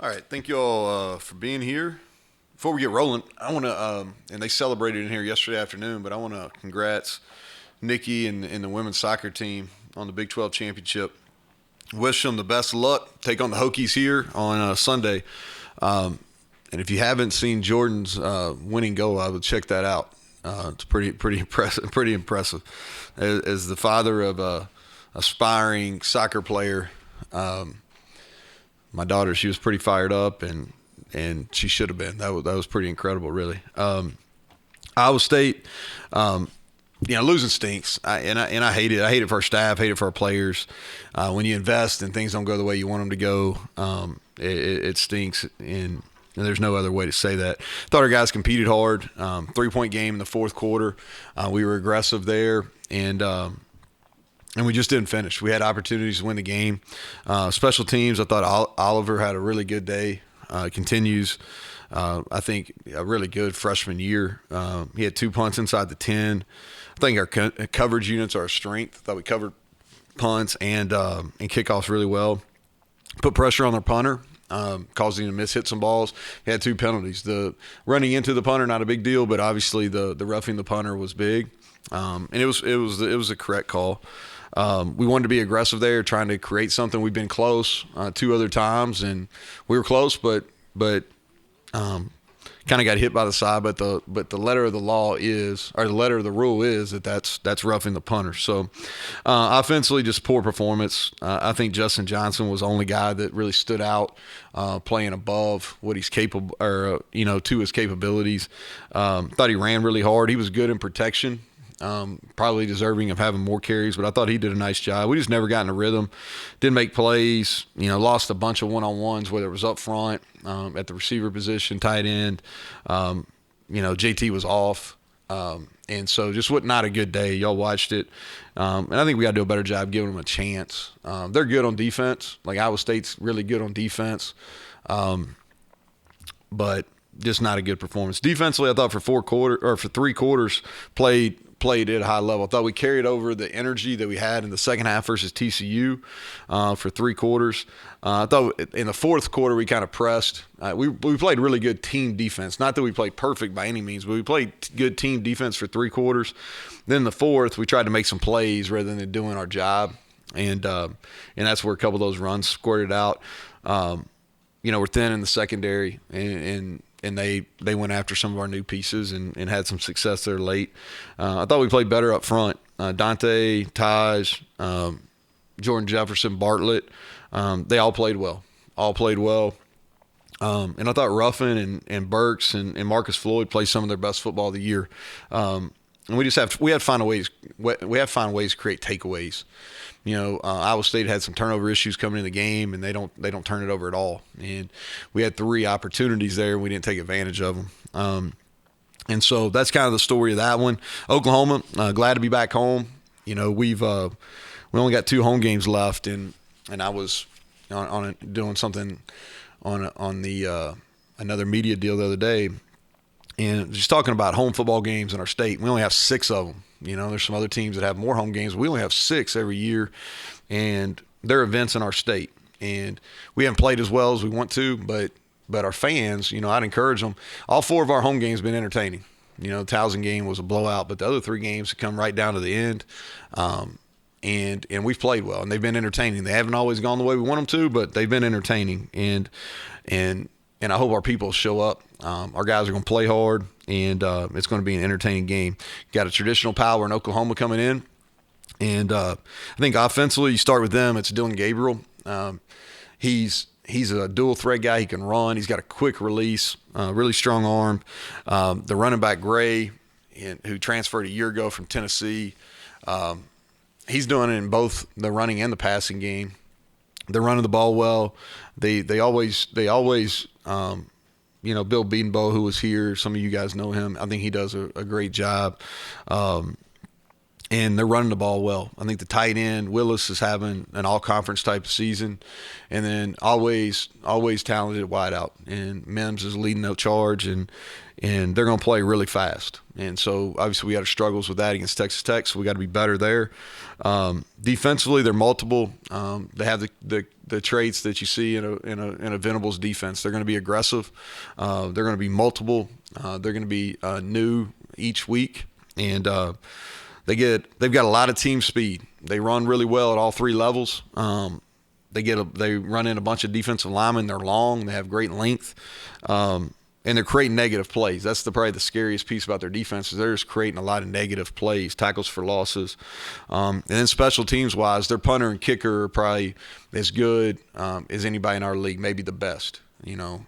All right, thank you all for being here. Before we get rolling, I want to, and they celebrated in here yesterday afternoon, but I want to congrats Nikki and the women's soccer team on the Big 12 championship. Wish them the best of luck. Take on the Hokies here on Sunday. And if you haven't seen Jordan's winning goal, I would check that out. It's pretty impressive. Pretty impressive. As the father of a aspiring soccer player, my daughter, she was pretty fired up, and she should have been. That was pretty incredible, really. Iowa State, losing stinks, and I hate it. I hate it for our staff, hate it for our players. When you invest and things don't go the way you want them to go, it stinks, and there's no other way to say that. Thought our guys competed hard. 3-point game in the fourth quarter. We were aggressive there, and we just didn't finish. We had opportunities to win the game. Special teams, I thought Oliver had a really good day. Continues, I think, a really good freshman year. He had 2 punts inside the 10. I think our coverage units are a strength. I thought we covered punts and kickoffs really well. Put pressure on their punter, causing him to hit some balls. He had 2 penalties. The running into the punter, not a big deal, but obviously the roughing the punter was big. And it was a correct call. We wanted to be aggressive there, trying to create something. We've been close 2 other times, and we were close, but kind of got hit by the side. But the letter of the law is, or the letter of the rule is that's roughing the punter. So offensively, just poor performance. I think Justin Johnson was the only guy that really stood out, playing above what he's capable, or to his capabilities. Thought he ran really hard. He was good in protection. Probably deserving of having more carries, but I thought he did a nice job. We just never got in a rhythm. Didn't make plays. Lost a bunch of one-on-ones, whether it was up front, at the receiver position, tight end. JT was off. And so just not a good day. Y'all watched it. And I think we got to do a better job giving them a chance. They're good on defense. Like Iowa State's really good on defense. But just not a good performance. Defensively, I thought for 3 quarters played at a high level. I thought we carried over the energy that we had in the second half versus TCU for 3 quarters. I thought in the fourth quarter we kind of pressed. We played really good team defense. Not that we played perfect by any means, but we played good team defense for 3 quarters. Then the fourth, we tried to make some plays rather than doing our job, and that's where a couple of those runs squirted out. We're thin in the secondary, and they went after some of our new pieces and had some success there late. I thought we played better up front. Dante, Taj, Jordan Jefferson, Bartlett, they all played well. And I thought Ruffin and Burks and Marcus Floyd played some of their best football of the year. And we have to find ways to create takeaways. Iowa State had some turnover issues coming in the game, and they don't turn it over at all. And we had 3 opportunities there, and we didn't take advantage of them. And so that's kind of the story of that one. Oklahoma, glad to be back home. We only got 2 home games left, and I was doing something on the another media deal the other day, and just talking about home football games in our state. We only have 6 of them. There's some other teams that have more home games. We only have 6 every year, and they're events in our state. And we haven't played as well as we want to, but our fans, I'd encourage them. All 4 of our home games have been entertaining. The Towson game was a blowout, but the other 3 games have come right down to the end. And we've played well, and they've been entertaining. They haven't always gone the way we want them to, but they've been entertaining. And I hope our people show up. Our guys are going to play hard, and it's going to be an entertaining game. Got a traditional power in Oklahoma coming in, and I think offensively you start with them. It's Dylan Gabriel. He's a dual threat guy. He can run. He's got a quick release, really strong arm. The running back Gray, who transferred a year ago from Tennessee, he's doing it in both the running and the passing game. They're running the ball well. They always Bill Bedenbaugh, who was here, some of you guys know him. I think he does a great job. and they're running the ball well. I think the tight end Willis is having an all-conference type of season, and then always talented wideout. And Mims is leading the charge, and they're going to play really fast. And so obviously we had struggles with that against Texas Tech, so we got to be better there. Defensively, they're multiple. They have the traits that you see in a Venables defense. They're going to be aggressive. They're going to be multiple. They're going to be new each week, and they've got a lot of team speed. They run really well at all three levels. They run in a bunch of defensive linemen. They're long. They have great length. And they're creating negative plays. That's probably the scariest piece about their defense is they're just creating a lot of negative plays, tackles for losses. And then special teams-wise, their punter and kicker are probably as good as anybody in our league, maybe the best, And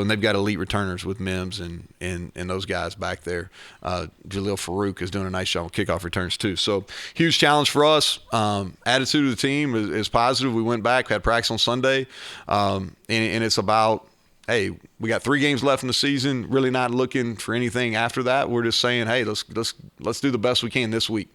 they've got elite returners with Mims and those guys back there. Jaleel Farouk is doing a nice job with kickoff returns too. So huge challenge for us. Attitude of the team is positive. We went back, had practice on Sunday, and it's about, hey, we got 3 games left in the season. Really not looking for anything after that. We're just saying, hey, let's do the best we can this week.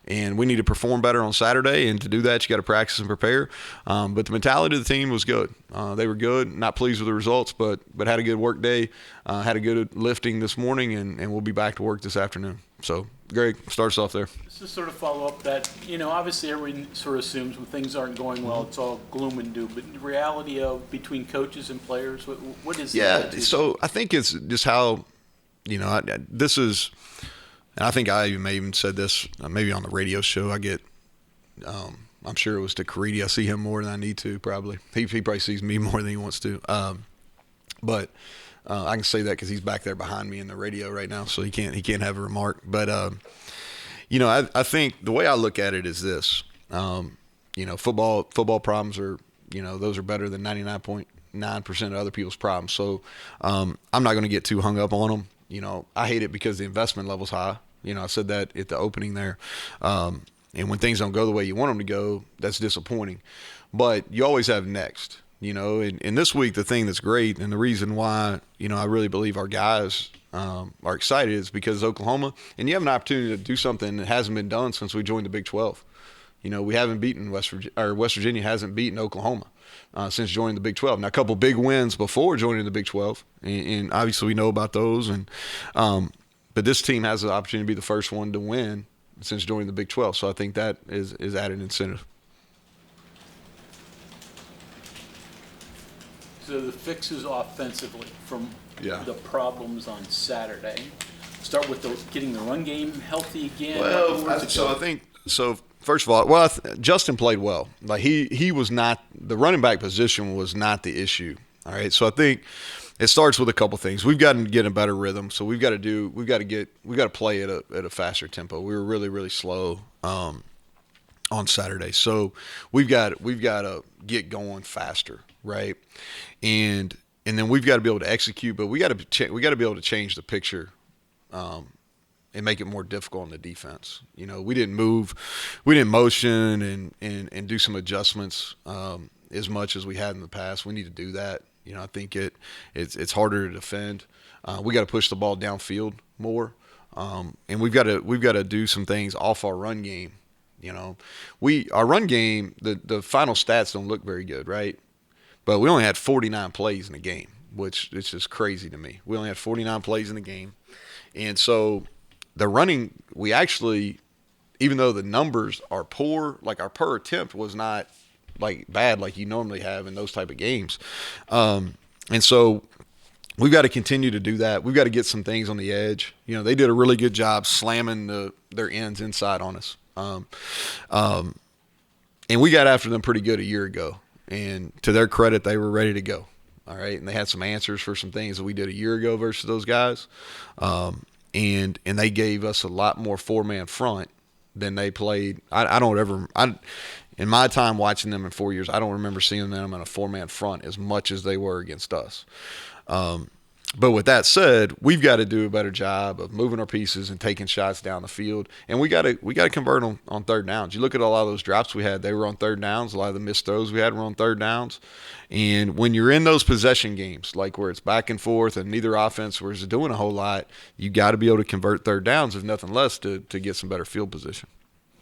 And we need to perform better on Saturday, and to do that, you got to practice and prepare. But the mentality of the team was good. They were good. Not pleased with the results, but had a good work day. Had a good lifting this morning, and we'll be back to work this afternoon. So, Greg, starts off there. Just to sort of follow up that, obviously everyone sort of assumes when things aren't going well, it's all gloom and doom. But the reality of between coaches and players, what is that? Yeah, so I think it's just how, this is – and I think I may even said this maybe on the radio show. I get, I'm sure it was to Caridi. I see him more than I need to probably. He probably sees me more than he wants to. But I can say that because he's back there behind me in the radio right now, so he can't have a remark. But I think the way I look at it is this. Football problems are, those are better than 99.9% of other people's problems. So I'm not going to get too hung up on them. I hate it because the investment level's high. I said that at the opening there. And when things don't go the way you want them to go, that's disappointing. But you always have next, And this week, the thing that's great and the reason why, I really believe our guys are excited is because Oklahoma, and you have an opportunity to do something that hasn't been done since we joined the Big 12. We haven't beaten West Virginia hasn't beaten Oklahoma since joining the Big 12. Now, a couple big wins before joining the Big 12, and obviously we know about those. And but this team has the opportunity to be the first one to win since joining the Big 12. So I think that is added incentive. So the fixes offensively from the problems on Saturday. Start with getting the run game healthy again. Well, I think so. First of all, Justin played well. Like he was not, the running back position was not the issue. All right, so I think it starts with a couple things. We've got to get in a better rhythm. So we've got to play at a faster tempo. We were really, really slow on Saturday. So we've got to get going faster, right? And then we've got to be able to execute, but we got to be able to change the picture. And make it more difficult on the defense. We didn't move, we didn't motion and do some adjustments as much as we had in the past. We need to do that. I think it's harder to defend. We got to push the ball downfield more, and we've got to do some things off our run game. Our run game, the final stats don't look very good, right? But we only had 49 plays in the game, which is just crazy to me. We only had 49 plays in the game, and so. The running, we actually, even though the numbers are poor, like our per attempt was not like bad like you normally have in those type of games. And so we've got to continue to do that. We've got to get some things on the edge. They did a really good job slamming their ends inside on us. And we got after them pretty good a year ago. And to their credit, they were ready to go. All right. And they had some answers for some things that we did a year ago versus those guys. And they gave us a lot more 4-man front than they played. In my time watching them in 4 years, I don't remember seeing them in a 4-man front as much as they were against us. But with that said, we've got to do a better job of moving our pieces and taking shots down the field, and we got to convert on third downs. You look at a lot of those drops we had; they were on third downs. A lot of the missed throws we had were on third downs. And when you're in those possession games, like where it's back and forth and neither offense was doing a whole lot, you got to be able to convert third downs, if nothing less, to get some better field position.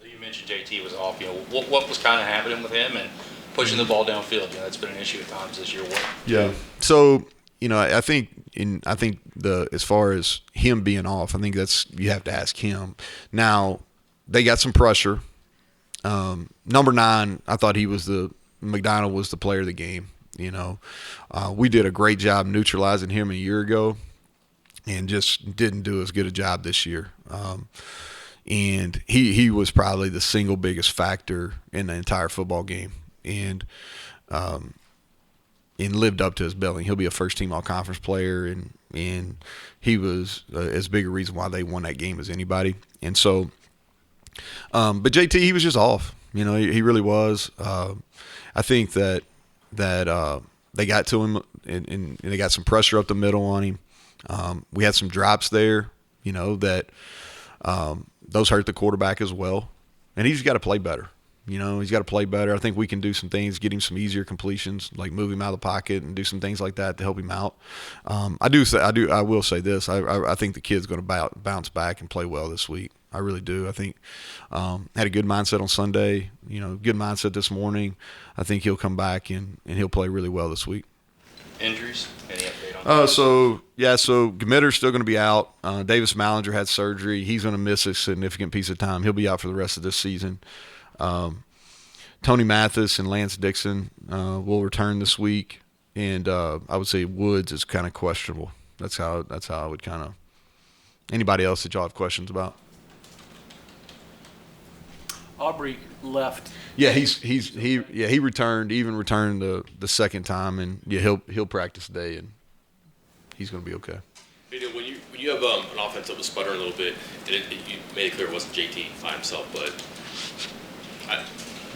You mentioned JT was off. What was kind of happening with him and pushing the ball downfield? That's been an issue at times this year. Yeah. So I think as far as him being off, I think you have to ask him. Now, they got some pressure. Number 9, I thought McDonald was the player of the game. We did a great job neutralizing him a year ago, and just didn't do as good a job this year. And he was probably the single biggest factor in the entire football game, and lived up to his billing. He'll be a first-team all-conference player, and he was as big a reason why they won that game as anybody. And so, but JT, he was just off. He really was. I think that they got to him, and they got some pressure up the middle on him. We had some drops there, that those hurt the quarterback as well. And he's got to play better. He's got to play better. I think we can do some things, get him some easier completions, like move him out of the pocket and do some things like that to help him out. I will say this. I think the kid's going to bounce back and play well this week. I really do. I think had a good mindset on Sunday, good mindset this morning. I think he'll come back and he'll play really well this week. Injuries? Any update on that? So Gmitter's still going to be out. Davis Mallinger had surgery. He's going to miss a significant piece of time. He'll be out for the rest of this season. Tony Mathis and Lance Dixon will return this week, and I would say Woods is kind of questionable. That's how I would kind of. Anybody else that y'all have questions about? Aubrey left. Yeah, he returned. Even returned the second time, and he'll practice today, and he's going to be okay. When you have an offense that was sputtering a little bit, and you made it clear it wasn't JT by himself, but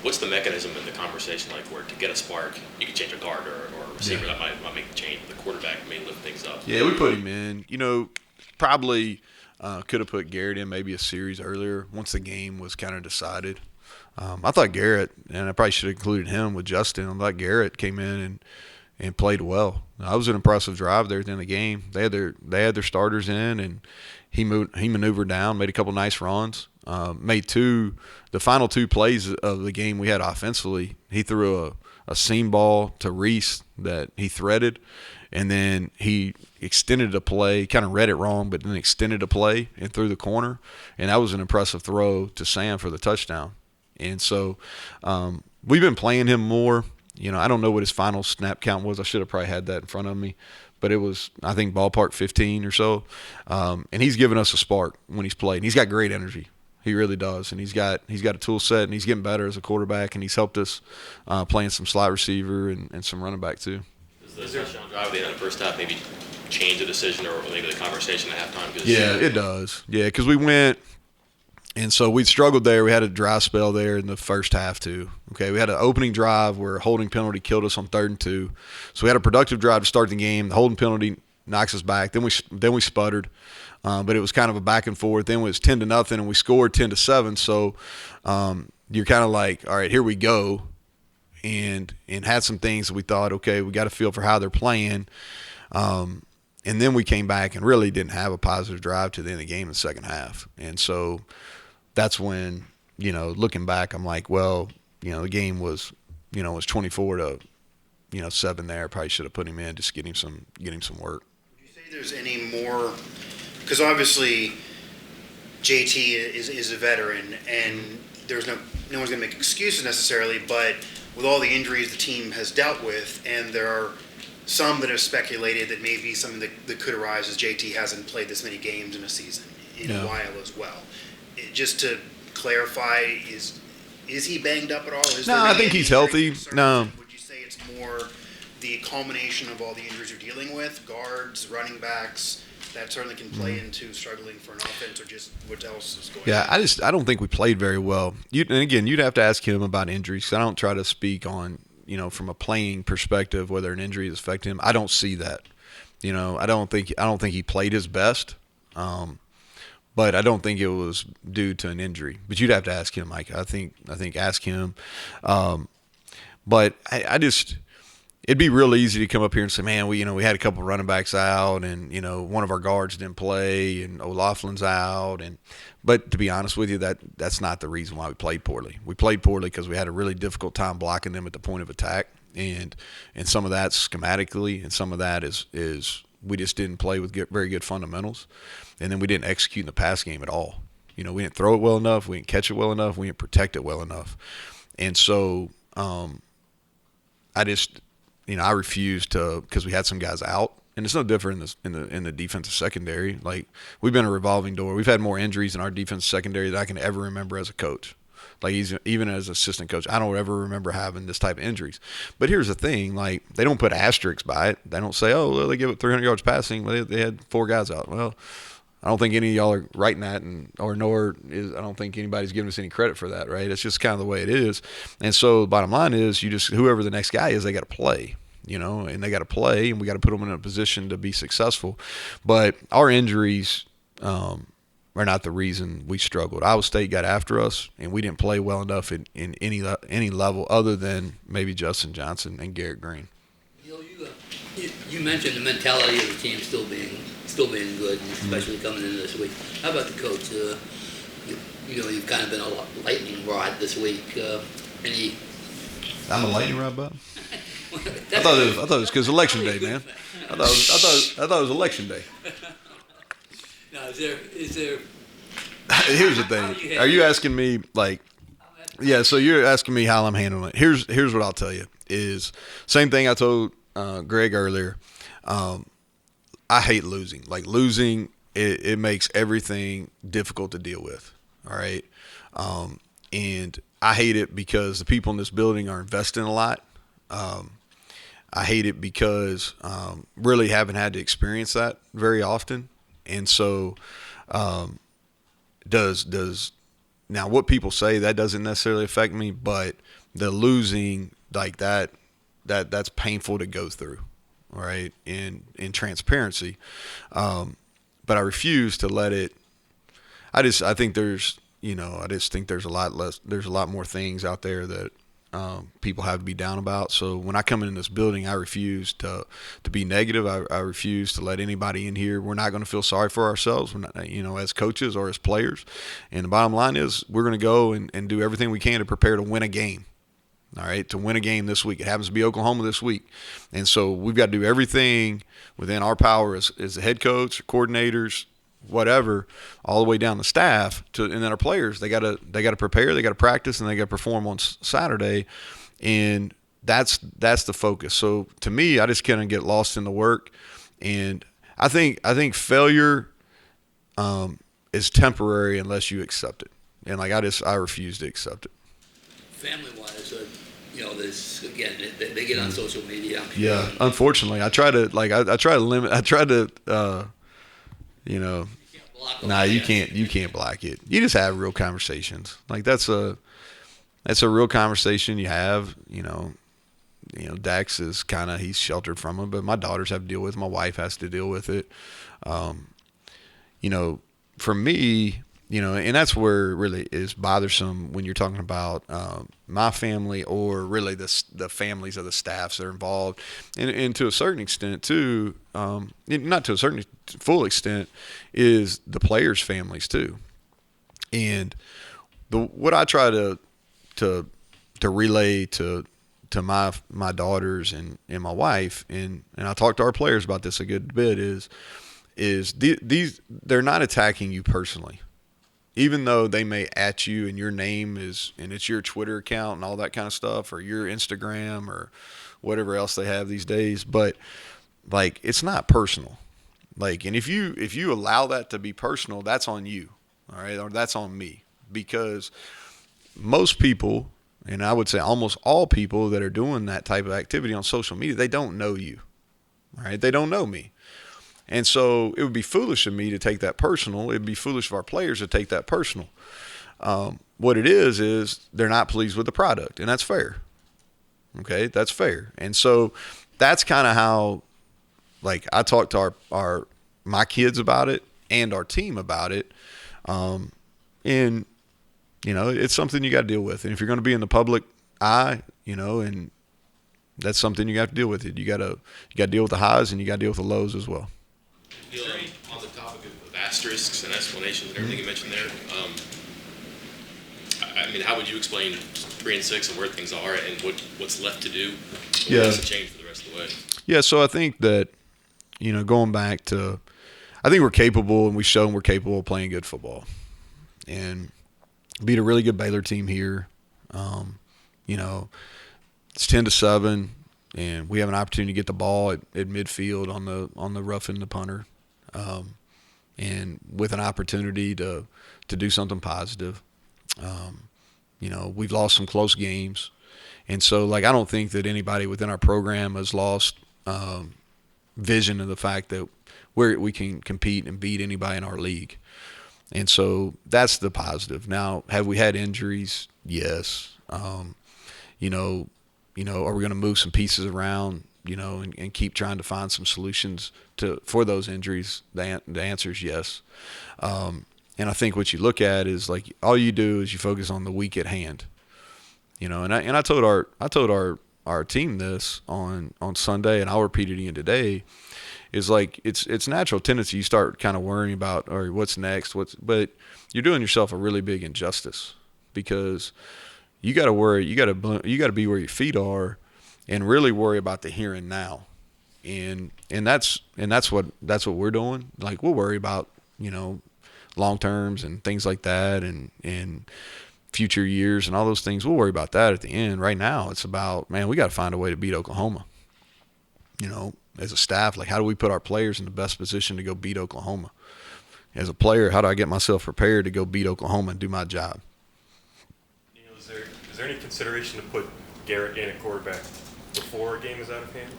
what's the mechanism in the conversation like where to get a spark, you can change a guard or a receiver that might make the change, the quarterback may lift things up? Yeah, we put him in. Probably could have put Garrett in maybe a series earlier once the game was kind of decided. I thought Garrett, and I probably should have included him with Justin, I thought Garrett came in and played well. That was an impressive drive there at the end of the game. They had their starters in, and he maneuvered down, made a couple nice runs. Made the final 2 plays of the game we had offensively. He threw a seam ball to Reese that he threaded, and then he extended a play, kind of read it wrong, but then extended a play and threw the corner, and that was an impressive throw to Sam for the touchdown. And so we've been playing him more. I don't know what his final snap count was. I should have probably had that in front of me. But it was, I think, ballpark 15 or so. And he's given us a spark when he's played. And he's got great energy. He really does. And he's got a tool set, and he's getting better as a quarterback, and he's helped us playing some slot receiver and some running back too. Does the touchdown drive at the end of the first half maybe change the decision or maybe the conversation at halftime? Yeah, it does. Yeah, because we went – and so we struggled there. We had a dry spell there in the first half too. Okay, we had an opening drive where a holding penalty killed us on 3rd and 2. So we had a productive drive to start the game. The holding penalty knocks us back. Then we sputtered, but it was kind of a back and forth. Then it was 10-0, and we scored 10-7. So you're kind of like, all right, here we go, and had some things that we thought, okay, we got a feel for how they're playing. And then we came back and really didn't have a positive drive to the end of the game in the second half. And so that's when, looking back, I'm like, well, the game was 24-7 there. Probably should have put him in, just get him some work. Would you say there's any more, because obviously JT is a veteran, and there's no one's going to make excuses necessarily, but with all the injuries the team has dealt with, and there are some that have speculated that maybe something that could arise as JT hasn't played this many games in a season in a while as well. Just to clarify, is he banged up at all? No, I think he's healthy. No. Would you say it's more the culmination of all the injuries you're dealing with, guards, running backs, that certainly can play into struggling for an offense, or just what else is going on? Yeah, I don't think we played very well. And again, you'd have to ask him about injuries. I don't try to speak on, from a playing perspective, whether an injury is affecting him. I don't see that. I don't think he played his best. But I don't think it was due to an injury. But you'd have to ask him, Mike. I think ask him. But I just, it'd be real easy to come up here and say, man, we had a couple of running backs out, and one of our guards didn't play, and O'Loughlin's out, but to be honest with you, that's not the reason why we played poorly. We played poorly because we had a really difficult time blocking them at the point of attack, and some of that's schematically, and some of that is we just didn't play with very good fundamentals, and then we didn't execute in the pass game at all. We didn't throw it well enough, we didn't catch it well enough, we didn't protect it well enough, and so I just, I refused to, because we had some guys out, and it's no different in the defensive secondary. Like, we've been a revolving door. We've had more injuries in our defensive secondary than I can ever remember as a coach. Like, even as assistant coach, I don't ever remember having this type of injuries. But here's the thing: like, they don't put asterisks by it. They don't say, oh, well, they give it 300 yards passing. They had 4 guys out. Well, I don't think any of y'all are writing that, I don't think anybody's giving us any credit for that, right? It's just kind of the way it is. And so the bottom line is, whoever the next guy is, they got to play, and they got to play, and we got to put them in a position to be successful. But our injuries are not the reason we struggled. Iowa State got after us, and we didn't play well enough in any level other than maybe Justin Johnson and Garrett Green. You mentioned the mentality of the team still being good, especially coming into this week. How about the coach? You've kind of been a lightning rod this week. I'm a lightning rod, Bob. I thought it was because election day, man. I thought it was election day. Now, is there? Here's the thing. Are you asking me like? Yeah. So you're asking me how I'm handling it. Here's what I'll tell you. Is same thing I told Greg earlier. I hate losing. Like, losing, it makes everything difficult to deal with. All right. And I hate it because the people in this building are investing a lot. I hate it because really haven't had to experience that very often. And so does now what people say, that doesn't necessarily affect me, but the losing like that's painful to go through. All right, in transparency, but I refuse to let it. I think there's a lot more things out there that people have to be down about. So when I come in this building, I refuse to be negative. I refuse to let anybody in here. We're not going to feel sorry for ourselves, as coaches or as players. And the bottom line is, we're going to go and do everything we can to prepare to win a game. All right, to win a game this week. It happens to be Oklahoma this week. And so we've got to do everything within our power as the head coach, coordinators, whatever, all the way down the staff and then our players. They got to prepare, they got to practice, and they got to perform on Saturday. And that's the focus. So to me, I just kind of get lost in the work. And I think failure is temporary unless you accept it. And I refuse to accept it. Family-wise, this again, they get on social media. I'm sure. Yeah, unfortunately, I try to limit. I try to, you can't block it. You just have real conversations. Like that's a real conversation you have. Dax is he's sheltered from it, but my daughters have to deal with it. My wife has to deal with it. For me. And that's where it really is bothersome when you're talking about my family or really the families of the staffs that are involved. And to a certain extent, too, not to a certain full extent, is the players' families, too. And what I try to relay to my daughters and my wife, and I talk to our players about this a good bit, is these they're not attacking you personally. Even though they may at you and your name and it's your Twitter account and all that kind of stuff, or your Instagram or whatever else they have these days, but it's not personal. And if you allow that to be personal, that's on you, all right, or that's on me, because most people, and I would say almost all people that are doing that type of activity on social media, they don't know you, all right, they don't know me. And so it would be foolish of me to take that personal. It would be foolish of our players to take that personal. What it is they're not pleased with the product, and that's fair. Okay, that's fair. And so that's kind of how like I talked to my kids about it and our team about it, and it's something you got to deal with. And if you're going to be in the public eye, and that's something you got to deal with. You got to deal with the highs and you got to deal with the lows as well. Neal, on the topic of asterisks and explanations and everything you mentioned there, I mean, how would you explain 3 and 6 and where things are and what's left to do? What has to change for the rest of the way? Yeah, so I think that, going back to, I think we're capable and we've shown we're capable of playing good football. And beat a really good Baylor team here. It's 10-7, and we have an opportunity to get the ball at midfield on the roughing the punter, and with an opportunity to do something positive. We've lost some close games, and so I don't think that anybody within our program has lost vision of the fact that we can compete and beat anybody in our league. And so that's the positive. Now, have we had injuries? Yes. Are we going to move some pieces around, and keep trying to find some solutions for those injuries? The answer is yes. And I think what you look at is all you do is you focus on the week at hand. And I told our team this on Sunday, and I'll repeat it again today. Is it's natural tendency you start kind of worrying about what's next, but you're doing yourself a really big injustice, because you got to worry, you got to be where your feet are, and really worry about the here and now, and that's what we're doing. We'll worry about long terms and things like that, and future years and all those things. We'll worry about that at the end. Right now, it's about, man, we got to find a way to beat Oklahoma. As a staff, how do we put our players in the best position to go beat Oklahoma? As a player, how do I get myself prepared to go beat Oklahoma and do my job? Neal, is there any consideration to put Garrett in at quarterback before a game is out of hand?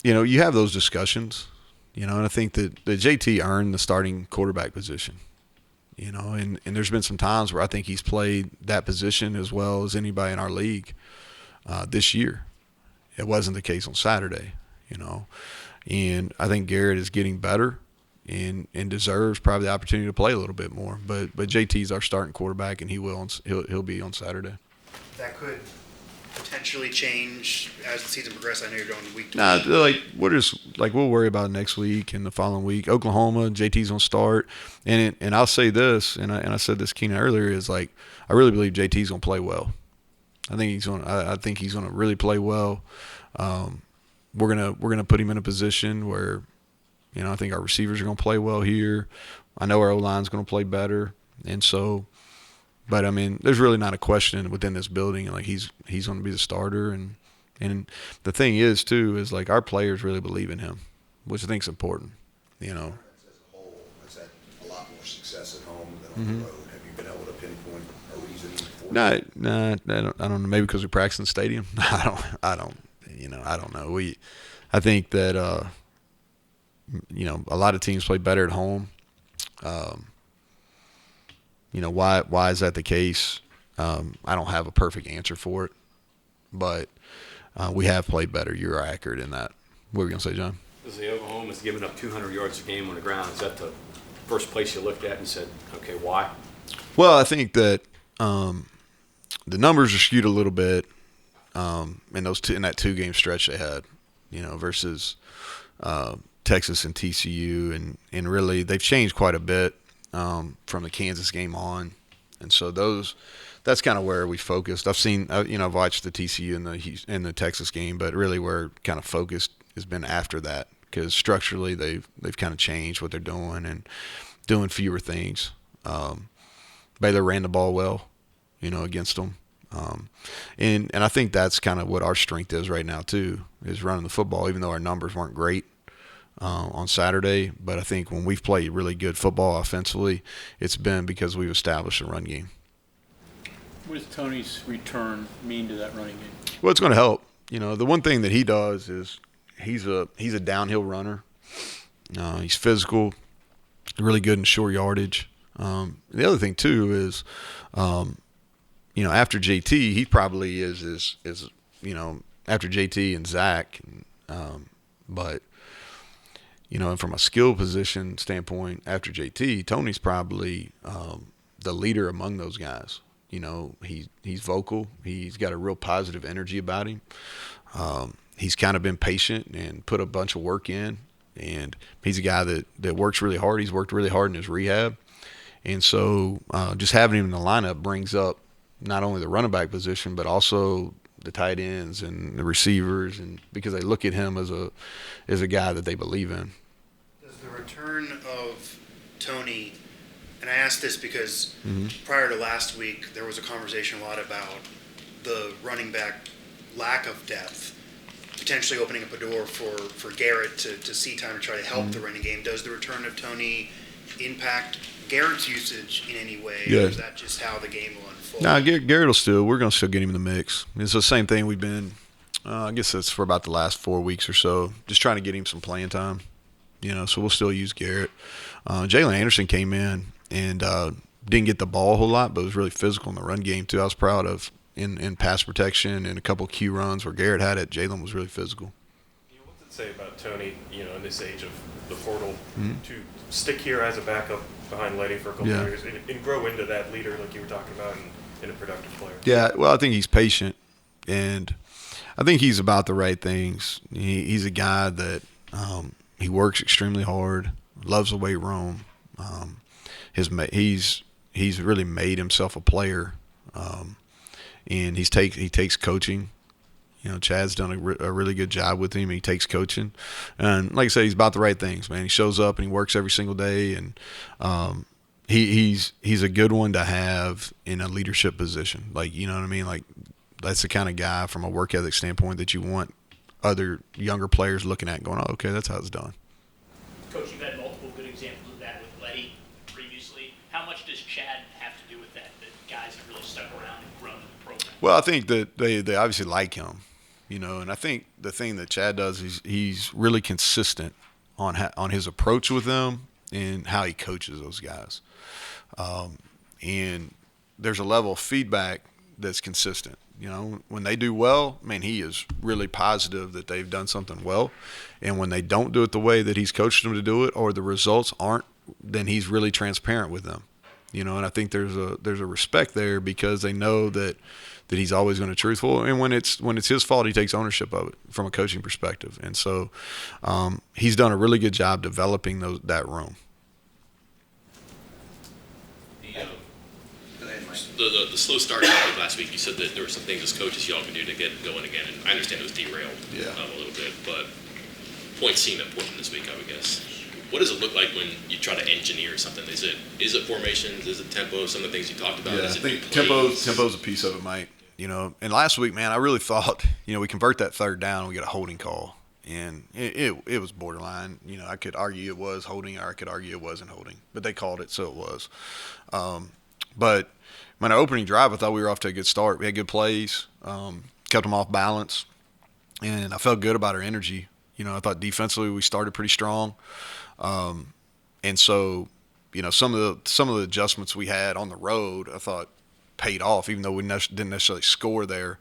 You have those discussions, and I think that JT earned the starting quarterback position, and there's been some times where I think he's played that position as well as anybody in our league this year. It wasn't the case on Saturday, and I think Garrett is getting better and deserves probably the opportunity to play a little bit more. But JT's our starting quarterback, and he'll be on Saturday. That could potentially change as the season progresses. I know you're going week to week. We'll worry about it next week and the following week. Oklahoma, JT's gonna start, and I'll say this, and I said this, Keenan, earlier, is I really believe JT's gonna play well. I think he's gonna really play well. We're gonna put him in a position where, I think our receivers are gonna play well here. I know our O-line's gonna play better, and so, but I mean, there's really not a question within this building. He's gonna be the starter, and the thing is too is our players really believe in him, which I think is important. As a whole, has had a lot more success at home than on the road. Have you been able to pinpoint a reason for that? No, I don't know. Maybe because we practice in the stadium. I don't know. I think that a lot of teams play better at home. Why is that the case? I don't have a perfect answer for it, but we have played better. You're accurate in that. What were you gonna say, John? Because the Oklahoma is giving up 200 yards a game on the ground. Is that the first place you looked at and said, okay, why? Well, I think that the numbers are skewed a little bit in that 2-game stretch they had, versus Texas and TCU, and really they've changed quite a bit from the Kansas game on, and so that's kind of where we focused. I've watched the TCU and the Texas game, but really where kind of focused has been after that, because structurally they've kind of changed what they're doing and doing fewer things. Baylor ran the ball well, against them. And I think that's kind of what our strength is right now too, is running the football, even though our numbers weren't great on Saturday. But I think when we've played really good football offensively, it's been because we've established a run game. What does Tony's return mean to that running game? Well, it's going to help. The one thing that he does is he's a downhill runner. He's physical, really good in short yardage. The other thing too is, after JT, he probably is after JT and Zach, but and from a skill position standpoint, after JT, Tony's probably the leader among those guys. He's vocal. He's got a real positive energy about him. He's kind of been patient and put a bunch of work in, and he's a guy that works really hard. He's worked really hard in his rehab, and so just having him in the lineup brings up not only the running back position but also the tight ends and the receivers, and because they look at him as a guy that they believe in. Does the return of Tony, and I ask this because prior to last week there was a conversation a lot about the running back lack of depth, potentially opening up a door for Garrett to see time to try to help the running game. Does the return of Tony impact Garrett's usage in any way, or is that just how the game will unfold? No, Garrett we're going to still get him in the mix. It's the same thing we've been, I guess that's for about the last 4 weeks or so, just trying to get him some playing time. So we'll still use Garrett. Jalen Anderson came in and didn't get the ball a whole lot, but was really physical in the run game too. I was proud of in pass protection and a couple of key runs where Garrett had it. Jalen was really physical. What's it say about Tony, in this age of the portal, to stick here as a backup behind Letty for a couple of years and grow into that leader like you were talking about and a productive player? Yeah, well, I think he's patient, and I think he's about the right things. He's a guy that he works extremely hard, loves the weight room. He's really made himself a player, and he takes coaching. Chad's done a really good job with him. He takes coaching, and like I said, he's about the right things, man. He shows up and he works every single day, and he's a good one to have in a leadership position. Like, you know what I mean? Like, that's the kind of guy from a work ethic standpoint that you want other younger players looking at and going, oh, okay, that's how it's done. Coach, you've had multiple good examples of that with Letty previously. How much does Chad have to do with that guys have really stuck around and grown in the program? Well, I think that they obviously like him, and I think the thing that Chad does is he's really consistent on his approach with them and how he coaches those guys. And there's a level of feedback that's consistent. When they do well, man, he is really positive that they've done something well. And when they don't do it the way that he's coached them to do it, or the results aren't, then he's really transparent with them. And I think there's a respect there because they know that he's always going to be truthful. And when it's his fault, he takes ownership of it from a coaching perspective. And so he's done a really good job developing that room. The slow start last week, you said that there were some things as coaches y'all can do to get going again, and I understand it was derailed a little bit, but points seem important this week, I would guess. What does it look like when you try to engineer something? Is it formations? Is it tempo? Some of the things you talked about? Yeah, is I it think plays? tempo's a piece of it, Mike. And last week, man, I really thought, we convert that third down, we get a holding call. And it was borderline. I could argue it was holding, or I could argue it wasn't holding. But they called it, so it was. But when our opening drive, I thought we were off to a good start. We had good plays, kept them off balance, and I felt good about our energy. I thought defensively we started pretty strong, and so some of the adjustments we had on the road, I thought paid off, even though we didn't necessarily score there.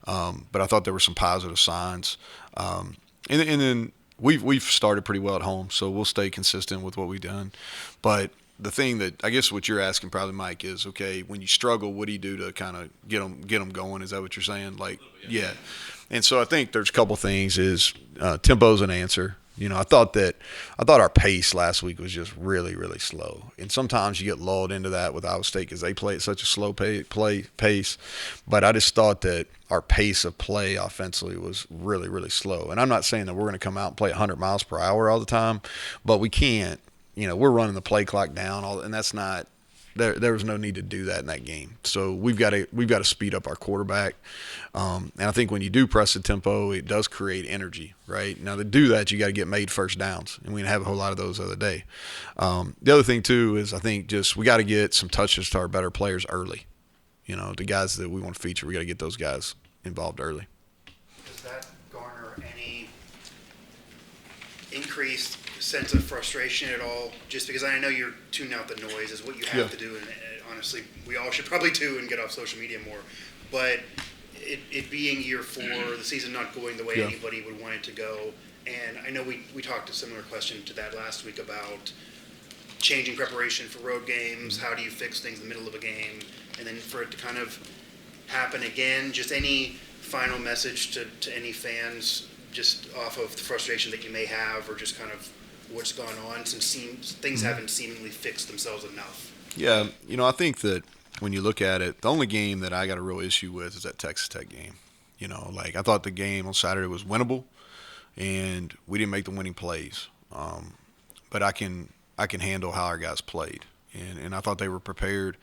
But I thought there were some positive signs, and then we've started pretty well at home, so we'll stay consistent with what we've done, but. The thing that I guess what you're asking probably, Mike, is, okay, when you struggle, what do you do to kind of get them going? Is that what you're saying? Like, yeah. And so I think there's a couple things. Is tempo's an answer. I thought our pace last week was just really, really slow. And sometimes you get lulled into that with Iowa State because they play at such a slow pace. But I just thought that our pace of play offensively was really, really slow. And I'm not saying that we're going to come out and play 100 miles per hour all the time, but we can't. We're running the play clock down, and that's not there. There was no need to do that in that game. So we've got to speed up our quarterback. And I think when you do press the tempo, it does create energy, right? Now to do that, you got to get made first downs, and we didn't have a whole lot of those the other day. The other thing too is I think just we got to get some touches to our better players early. The guys that we want to feature, we got to get those guys involved early. Does that garner any increased sense of frustration at all? Just because I know you're tuning out the noise is what you have to do, and honestly, we all should probably do and get off social media more. But it being year 4, the season not going the way anybody would want it to go, and I know we talked a similar question to that last week about changing preparation for road games. How do you fix things in the middle of a game, and then for it to kind of happen again? Just any final message to any fans, just off of the frustration that you may have, or just kind of what's gone on since things haven't seemingly fixed themselves enough. Yeah, I think that when you look at it, the only game that I got a real issue with is that Texas Tech game. I thought the game on Saturday was winnable, and we didn't make the winning plays. But I can handle how our guys played, and I thought they were prepared.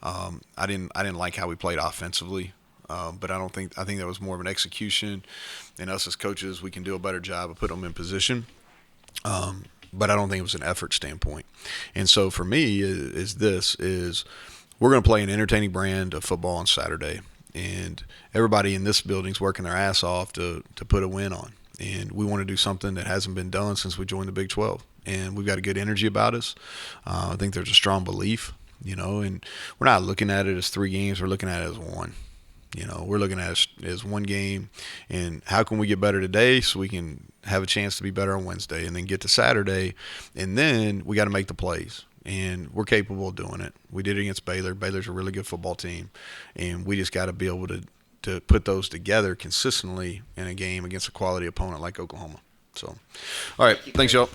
I didn't like how we played offensively, but I think that was more of an execution, and us as coaches, we can do a better job of putting them in position. But I don't think it was an effort standpoint. And so for me, we're going to play an entertaining brand of football on Saturday, and everybody in this building's working their ass off to put a win on. And we want to do something that hasn't been done since we joined the Big 12. And we've got a good energy about us. I think there's a strong belief, and we're not looking at it as 3 games. We're looking at it as one. We're looking at it as one game, and how can we get better today so we can have a chance to be better on Wednesday, and then get to Saturday, and then we got to make the plays, and we're capable of doing it. We did it against Baylor. Baylor's a really good football team, and we just got to be able to put those together consistently in a game against a quality opponent like Oklahoma. So, all right, thanks, y'all.